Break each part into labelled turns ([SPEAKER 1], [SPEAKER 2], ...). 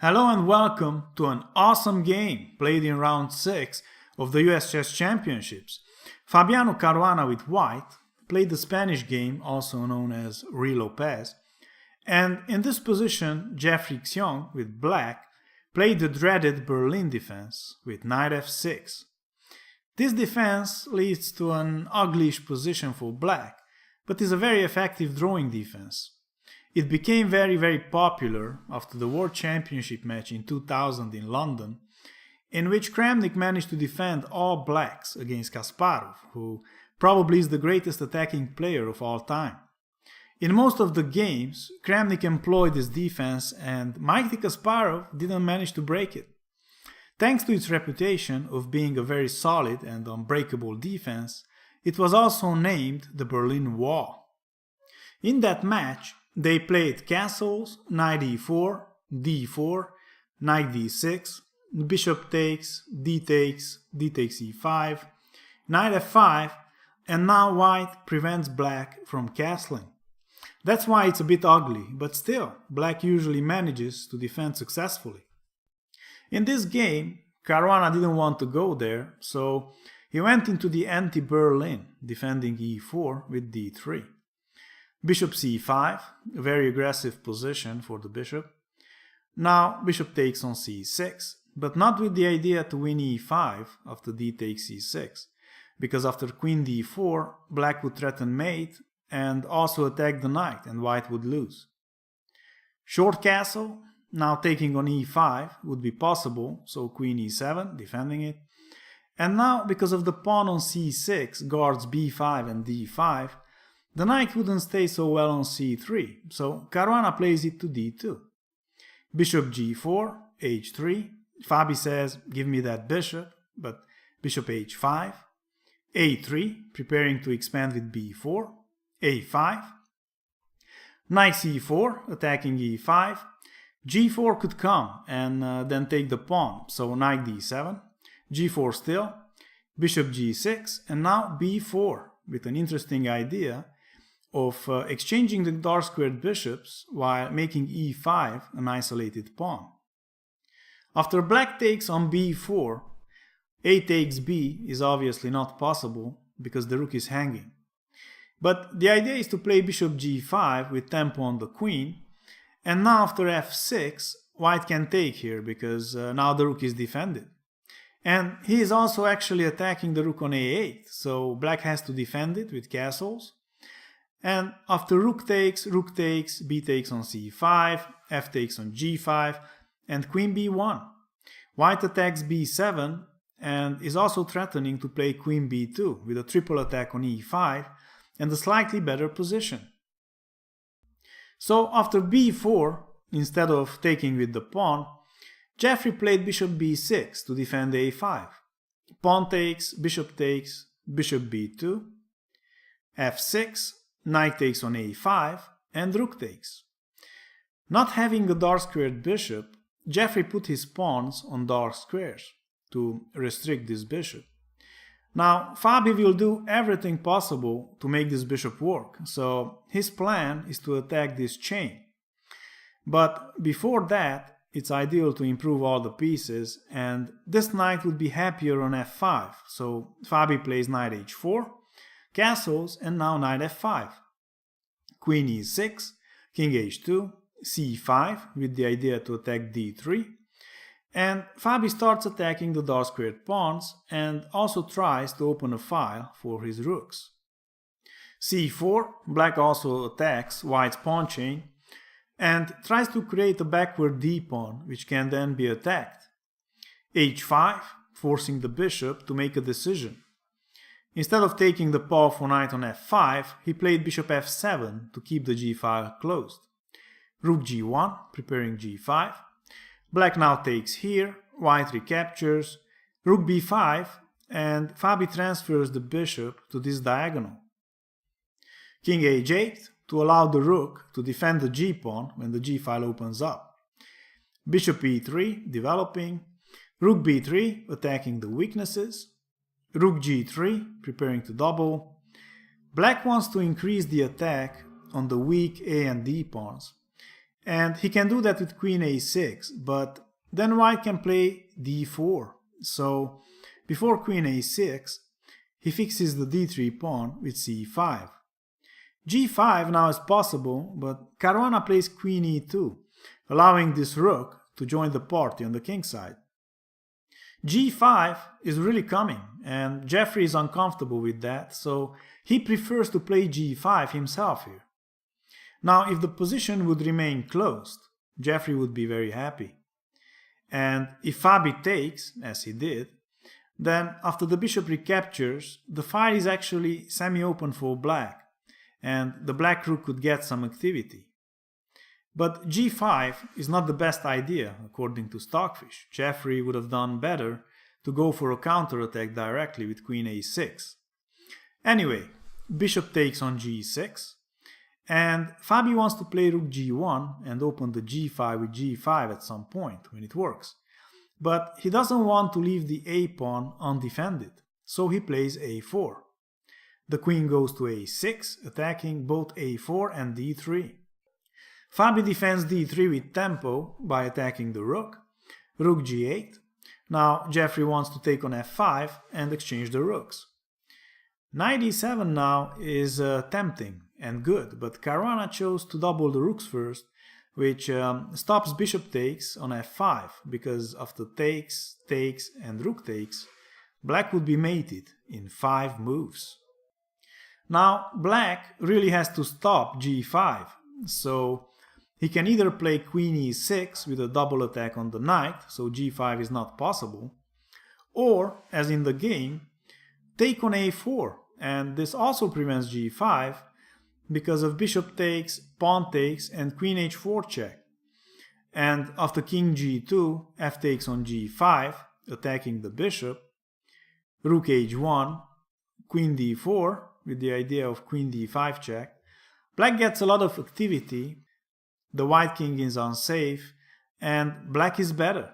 [SPEAKER 1] Hello and welcome to an awesome game played in round 6 of the US Chess Championships. Fabiano Caruana with white played the Spanish game, also known as Lopez, and in this position Jeffery Xiong with black played the dreaded Berlin defense with knight f6. This defense leads to an uglyish position for black, but is a very effective drawing defense. It became very popular after the World Championship match in 2000 in London, in which Kramnik managed to defend all blacks against Kasparov, who probably is the greatest attacking player of all time. In most of the games, Kramnik employed this defense and Mighty Kasparov didn't manage to break it. Thanks to its reputation of being a very solid and unbreakable defense, it was also named the Berlin Wall. In that match, they played castles, knight e4, d4, knight d6, bishop takes, d takes e5, knight f5, and now white prevents black from castling. That's why it's a bit ugly, but still, black usually manages to defend successfully. In this game, Caruana didn't want to go there, so he went into the anti-Berlin, defending e4 with d3. Bishop c5, a very aggressive position for the bishop. Now bishop takes on c6, but not with the idea to win e5 after d takes c6, because after queen d4, black would threaten mate and also attack the knight and white would lose. Short castle, now taking on e5 would be possible, so queen e7, defending it. And now, because of the pawn on c6 guards b5 and d5, the knight wouldn't stay so well on c3, so Caruana plays it to d2. Bishop g4, h3, Fabi says, give me that bishop, but bishop h5, a3, preparing to expand with b4, a5, knight c4, attacking e5, g4 could come and then take the pawn, so knight d7, g4 still, bishop g6, and now b4, with an interesting idea of exchanging the dark-squared bishops while making e5 an isolated pawn. After black takes on b4, a takes b is obviously not possible because the rook is hanging. But the idea is to play bishop g5 with tempo on the queen, and now after f6, white can take here because now the rook is defended. And he is also actually attacking the rook on a8, so black has to defend it with castles. And after rook takes, b takes on c5, f takes on g5, and queen b1. White attacks b7 and is also threatening to play queen b2 with a triple attack on e5 and a slightly better position. So after b4, instead of taking with the pawn, Jeffery played bishop b6 to defend a5. Pawn takes, bishop b2, f6, knight takes on a5, and rook takes. Not having a dark-squared bishop, Jeffery put his pawns on dark squares to restrict this bishop. Now, Fabi will do everything possible to make this bishop work, so his plan is to attack this chain. But before that, it's ideal to improve all the pieces, and this knight would be happier on f5, so Fabi plays knight h4, castles, and now knight f5. Queen e6, king h2, c5 with the idea to attack d3, and Fabi starts attacking the dark-squared pawns and also tries to open a file for his rooks. c4, black also attacks white's pawn chain and tries to create a backward d-pawn which can then be attacked. h5, forcing the bishop to make a decision. Instead of taking the powerful knight on f5, he played bishop f7 to keep the g-file closed. Rook g1, preparing g5. Black now takes here, white recaptures, rook b5, and Fabi transfers the bishop to this diagonal. King h8 to allow the rook to defend the g-pawn when the g-file opens up. Bishop e3 developing, rook b3 attacking the weaknesses, rook g3 preparing to double. Black wants to increase the attack on the weak a and d pawns, And he can do that with queen a6, but then white can play d4. So before queen a6, he fixes the d3 pawn with c5. g5 now is possible, but Caruana plays queen e2, allowing this rook to join the party on the king side. g5 is really coming, and Jeffery is uncomfortable with that, so he prefers to play g5 himself here. Now, if the position would remain closed, Jeffery would be very happy. And if Fabi takes, as he did, then after the bishop recaptures, the file is actually semi-open for black, and the black rook could get some activity. But g5 is not the best idea, according to Stockfish. Jeffery would have done better to go for a counterattack directly with queen a6. Anyway, bishop takes on g6, and Fabi wants to play rook g1 and open the g5 with g5 at some point when it works. But he doesn't want to leave the a pawn undefended, so he plays a4. The queen goes to a6, attacking both a4 and d3. Fabi defends d3 with tempo by attacking the rook, rook g8. Now Jeffery wants to take on f5 and exchange the rooks. Knight e7 now is tempting and good, but Caruana chose to double the rooks first, which stops bishop takes on f5, because after takes, takes and rook takes, black would be mated in 5 moves. Now black really has to stop g5, so he can either play queen e6 with a double attack on the knight, so g5 is not possible, or, as in the game, take on a4, and this also prevents g5 because of bishop takes, pawn takes, and queen h4 check. And after king g2, f takes on g5, attacking the bishop, rook h1, queen d4, with the idea of queen d5 check, black gets a lot of activity, the white king is unsafe, and black is better.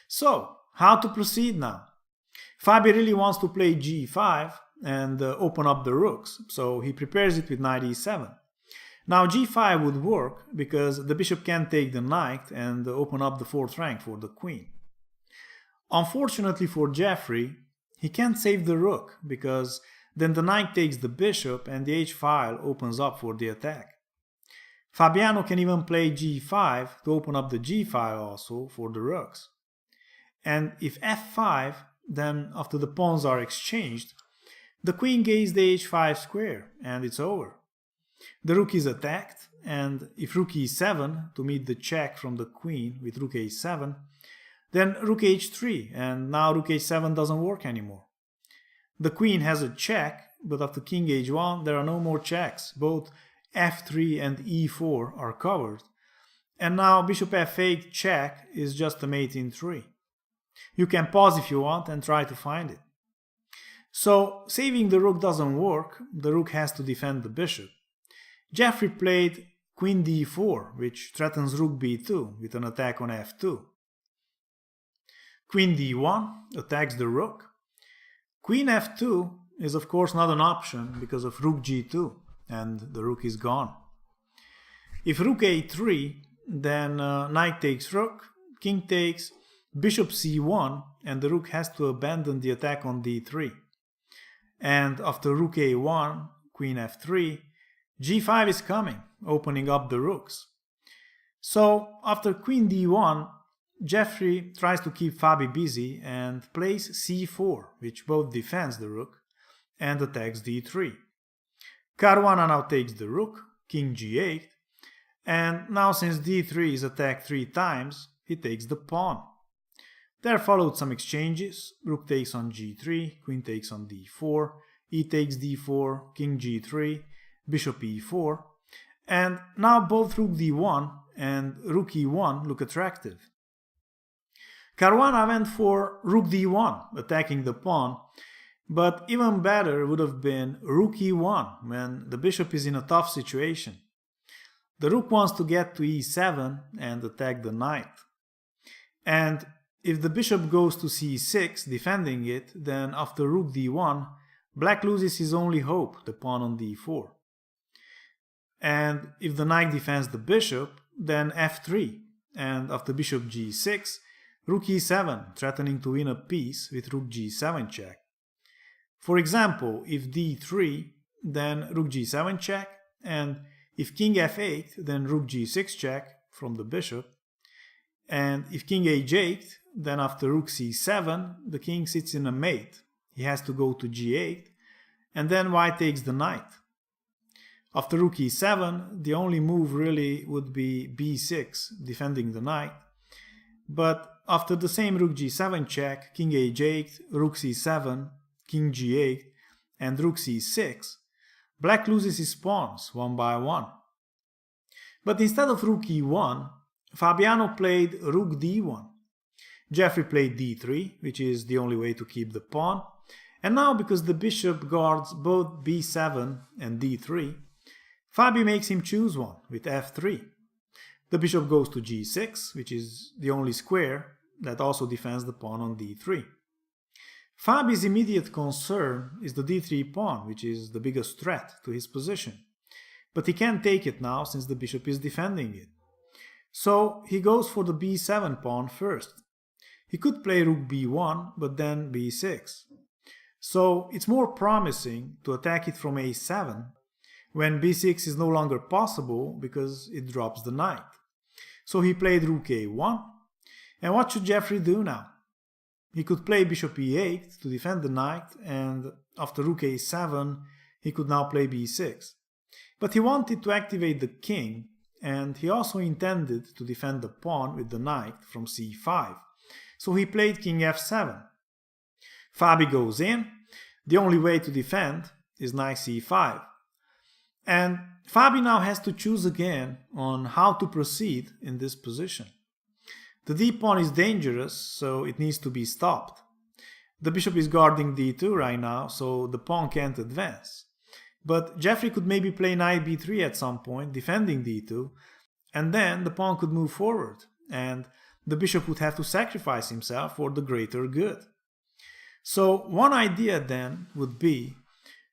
[SPEAKER 1] So, how to proceed now? Fabi really wants to play g5 and open up the rooks, so he prepares it with knight e7. Now g5 would work because the bishop can take the knight and open up the 4th rank for the queen. Unfortunately for Jeffery, he can't save the rook because then the knight takes the bishop and the h file opens up for the attack. Fabiano can even play g5 to open up the g file also for the rooks. And if f5, then after the pawns are exchanged, the queen gains the h5 square and it's over. The rook is attacked, and if rook e7 to meet the check from the queen with rook a7, then rook h3, and now rook h7 doesn't work anymore. The queen has a check, but after king h1 there are no more checks. Both f3 and e4 are covered, and now bishop f8 check is just a mate in 3. You can pause if you want and try to find it. So saving the rook doesn't work, the rook has to defend the bishop. Jeffery played queen d4, which threatens rook b2 with an attack on f2. Queen d1 attacks the rook. Queen f2 is of course not an option because of rook g2, and the rook is gone. If rook a3, then knight takes rook, king takes, bishop c1, and the rook has to abandon the attack on d3. And after rook a1, queen f3, g5 is coming, opening up the rooks. So after queen d1, Jeffery tries to keep Fabi busy and plays c4, which both defends the rook and attacks d3. Caruana now takes the rook, king g8, and now since d3 is attacked 3 times, he takes the pawn. There followed some exchanges, rook takes on g3, queen takes on d4, e takes d4, king g3, bishop e4, and now both rook d1 and rook e1 look attractive. Caruana went for rook d1, attacking the pawn, but even better would have been rook e1 when the bishop is in a tough situation. The rook wants to get to e7 and attack the knight. And if the bishop goes to c6 defending it, then after rook d1, black loses his only hope, the pawn on d4. And if the knight defends the bishop, then f3, and after bishop g6, rook e7, threatening to win a piece with rook g7 check. For example, if d3, then rook g7 check, and if king f8, then rook g6 check from the bishop, and if king h8, then after rook c7, the king sits in a mate. He has to go to g8, and then white takes the knight. After rook e7, the only move really would be b6, defending the knight. But after the same rook g7 check, king h8, rook c7, king g8, and rook c6, black loses his pawns one by one. But instead of rook e1, Fabiano played rook d1. Jeffery played d3, which is the only way to keep the pawn. And now, because the bishop guards both b7 and d3, Fabi makes him choose one with f3. The bishop goes to g6, which is the only square that also defends the pawn on d3. Fabi's immediate concern is the d3 pawn, which is the biggest threat to his position. But he can't take it now since the bishop is defending it. So he goes for the b7 pawn first. He could play rook b1, but then b6. So it's more promising to attack it from a7 when b6 is no longer possible because it drops the knight. So he played rook a1. And what should Jeffery do now? He could play bishop e8 to defend the knight, and after rook a7 he could now play b6. But he wanted to activate the king, and he also intended to defend the pawn with the knight from c5. So he played king f7. Fabi goes in. The only way to defend is knight c5. And Fabi now has to choose again on how to proceed in this position. The d pawn is dangerous, so it needs to be stopped. The bishop is guarding d2 right now, so the pawn can't advance. But Jeffery could maybe play knight b3 at some point, defending d2, and then the pawn could move forward, and the bishop would have to sacrifice himself for the greater good. So one idea then would be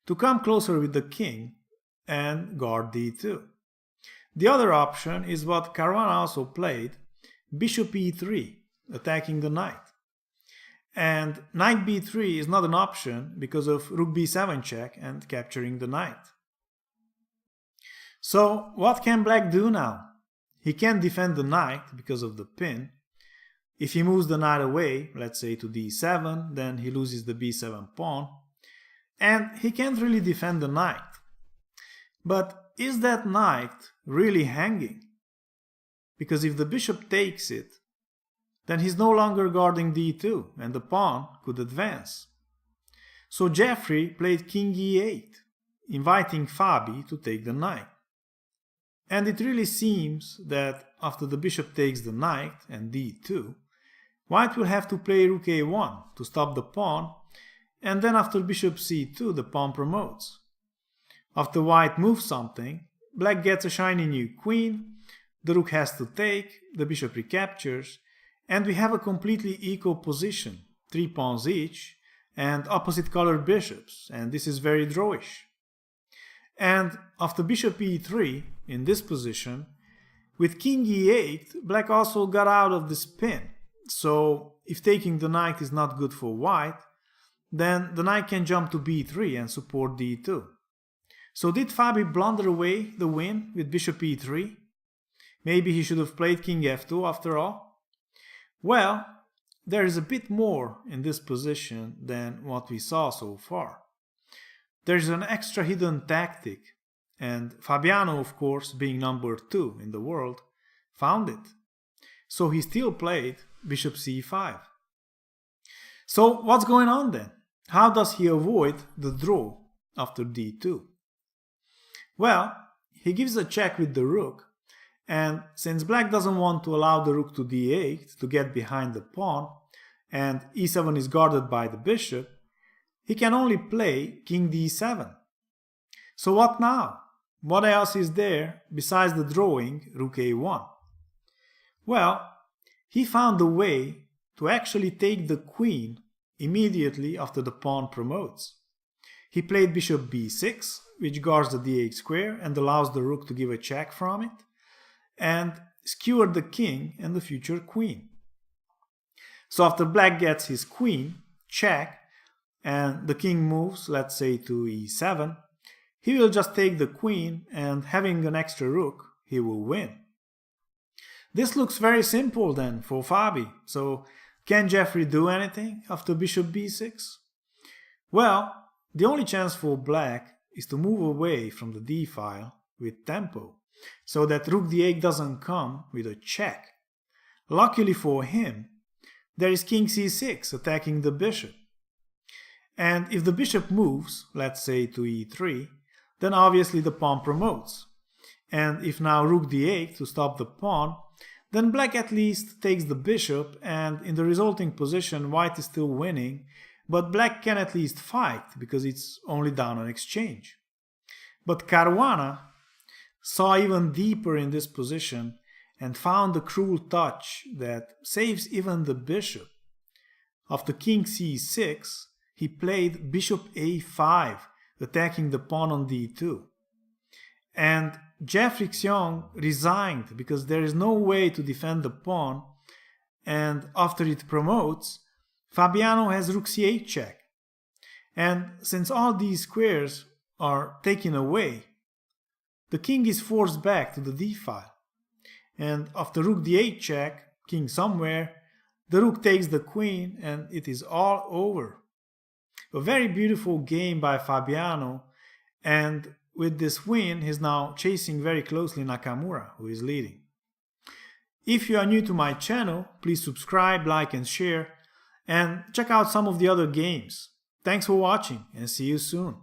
[SPEAKER 1] to come closer with the king and guard d2. The other option is what Caruana also played, bishop e3, attacking the knight. And knight b3 is not an option because of rook b7 check and capturing the knight. So what can black do now? He can't defend the knight because of the pin. If he moves the knight away, let's say to d7, then he loses the b7 pawn. And he can't really defend the knight. But is that knight really hanging? Because if the bishop takes it, then he's no longer guarding d2 and the pawn could advance. So Jeffery played king e8, inviting Fabi to take the knight. And it really seems that after the bishop takes the knight and d2, white will have to play rook a1 to stop the pawn, and then after bishop c2 the pawn promotes. After white moves something, black gets a shiny new queen, the rook has to take, the bishop recaptures, and we have a completely equal position, 3 pawns each, and opposite colored bishops, and this is very drawish. And after bishop e3, in this position, with king e8, black also got out of this pin. So if taking the knight is not good for white, then the knight can jump to b3 and support d2. So did Fabi blunder away the win with bishop e3? Maybe he should have played king f2 after all? Well, there is a bit more in this position than what we saw so far. There is an extra hidden tactic, and Fabiano, of course, being number 2 in the world, found it. So he still played bishop c5. So what's going on then? How does he avoid the draw after d2? Well, he gives a check with the rook, and since black doesn't want to allow the rook to d8 to get behind the pawn, and e7 is guarded by the bishop, he can only play king d7. So what now? What else is there besides the drawing rook a1? Well, he found a way to actually take the queen immediately after the pawn promotes. He played bishop b6, which guards the d8 square and allows the rook to give a check from it, and skewered the king and the future queen. So after black gets his queen, check, and the king moves, let's say to e7, he will just take the queen, and having an extra rook, he will win. This looks very simple then for Fabi, so can Jeffery do anything after bishop b6? Well, the only chance for black is to move away from the d-file with tempo, so that rook d8 doesn't come with a check. Luckily for him, there is king c6 attacking the bishop. And if the bishop moves, let's say to e3, then obviously the pawn promotes. And if now rook d8 to stop the pawn, then black at least takes the bishop, and in the resulting position white is still winning, but black can at least fight because it's only down on exchange. But Caruana saw even deeper in this position and found a cruel touch that saves even the bishop. After king c6, he played bishop a5, attacking the pawn on d2. And Jeffery Xiong resigned because there is no way to defend the pawn, and after it promotes, Fabiano has rook c8 check. And since all these squares are taken away, the king is forced back to the d-file. And after rook d8 check, king somewhere, the rook takes the queen and it is all over. A very beautiful game by Fabiano, and with this win he's now chasing very closely Nakamura, who is leading. If you are new to my channel, please subscribe, like and share, and check out some of the other games. Thanks for watching and see you soon.